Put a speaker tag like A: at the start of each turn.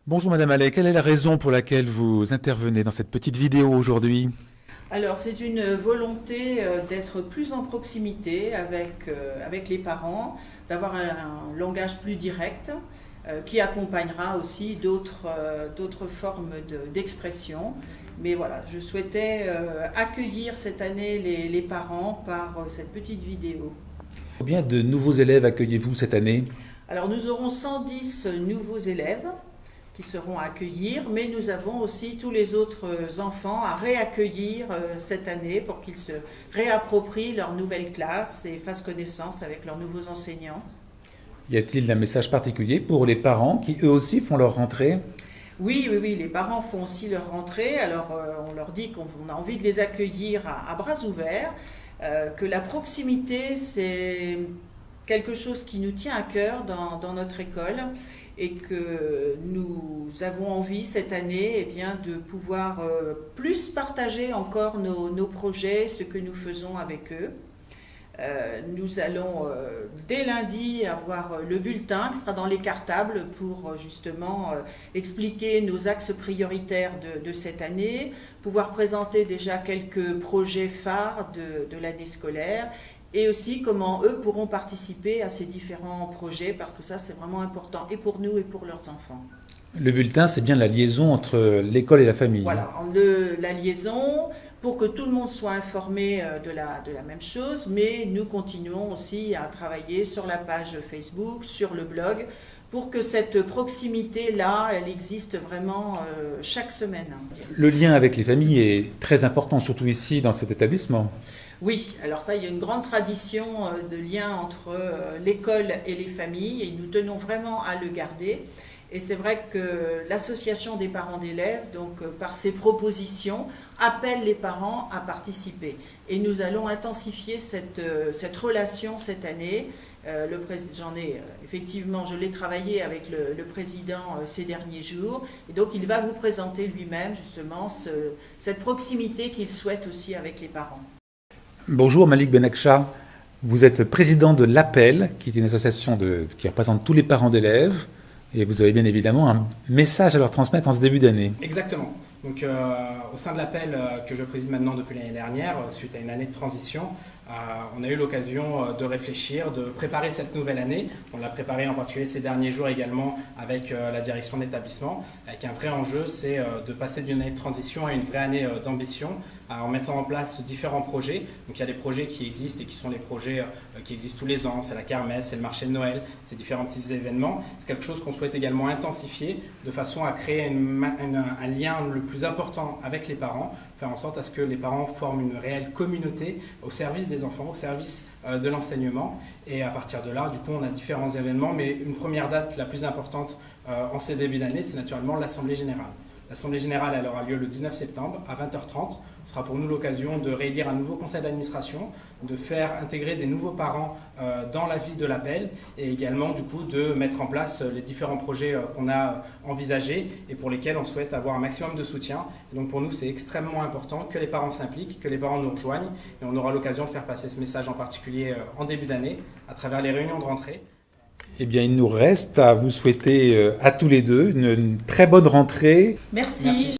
A: Bonjour Madame Allais, quelle est la raison pour laquelle vous intervenez dans cette petite vidéo aujourd'hui?
B: Alors, c'est une volonté d'être plus en proximité avec les parents, d'avoir un langage plus direct qui accompagnera aussi d'autres formes d'expression. Mais voilà, je souhaitais accueillir cette année les parents par cette petite vidéo.
A: Combien de nouveaux élèves accueillez-vous cette année?
B: Alors, nous aurons 110 nouveaux élèves qui seront à accueillir, mais nous avons aussi tous les autres enfants à réaccueillir cette année pour qu'ils se réapproprient leur nouvelle classe et fassent connaissance avec leurs nouveaux enseignants.
A: Y a-t-il un message particulier pour les parents qui eux aussi font leur rentrée?
B: Oui, les parents font aussi leur rentrée, alors on leur dit qu'on a envie de les accueillir à bras ouverts, que la proximité c'est quelque chose qui nous tient à cœur dans notre école et que nous avons envie cette année de pouvoir plus partager encore nos projets, ce que nous faisons avec eux. Nous allons dès lundi avoir le bulletin qui sera dans les cartables pour justement expliquer nos axes prioritaires de cette année, pouvoir présenter déjà quelques projets phares de l'année scolaire et aussi comment eux pourront participer à ces différents projets parce que ça c'est vraiment important et pour nous et pour leurs enfants.
A: Le bulletin, c'est bien la liaison entre l'école et la famille.
B: Voilà, la liaison pour que tout le monde soit informé de la même chose, mais nous continuons aussi à travailler sur la page Facebook, sur le blog, pour que cette proximité-là, elle existe vraiment chaque semaine.
A: Le lien avec les familles est très important, surtout ici dans cet établissement.
B: Oui, alors ça, il y a une grande tradition de lien entre l'école et les familles et nous tenons vraiment à le garder. Et c'est vrai que l'association des parents d'élèves, donc par ses propositions, appelle les parents à participer. Et nous allons intensifier cette relation cette année. Effectivement, je l'ai travaillé avec le président ces derniers jours. Et donc, il va vous présenter lui-même justement cette proximité qu'il souhaite aussi avec les parents.
A: Bonjour Malik Benakcha, vous êtes président de l'Appel, qui est une association qui représente tous les parents d'élèves. Et vous avez bien évidemment un message à leur transmettre en ce début d'année.
C: Exactement. Donc, au sein de l'Appel que je préside maintenant depuis l'année dernière, suite à une année de transition, on a eu l'occasion de réfléchir, de préparer cette nouvelle année. On l'a préparée en particulier ces derniers jours également avec la direction de l'établissement, avec un vrai enjeu, c'est de passer d'une année de transition à une vraie année d'ambition, en mettant en place différents projets. Donc il y a des projets qui existent et qui sont des projets qui existent tous les ans, c'est la kermesse, c'est le marché de Noël, c'est différents petits événements. C'est quelque chose qu'on souhaite également intensifier de façon à créer un lien le plus important avec les parents, faire en sorte à ce que les parents forment une réelle communauté au service des enfants, au service de l'enseignement. Et à partir de là, du coup, on a différents événements, mais une première date la plus importante en ce début d'année, c'est naturellement l'Assemblée Générale. L'Assemblée Générale elle aura lieu le 19 septembre à 20h30. Ce sera pour nous l'occasion de réélire un nouveau conseil d'administration, de faire intégrer des nouveaux parents dans la vie de l'Appel et également du coup de mettre en place les différents projets qu'on a envisagés et pour lesquels on souhaite avoir un maximum de soutien. Et donc pour nous c'est extrêmement important que les parents s'impliquent, que les parents nous rejoignent et on aura l'occasion de faire passer ce message en particulier en début d'année à travers les réunions de rentrée.
A: Eh bien, il nous reste à vous souhaiter à tous les deux une très bonne rentrée.
B: Merci.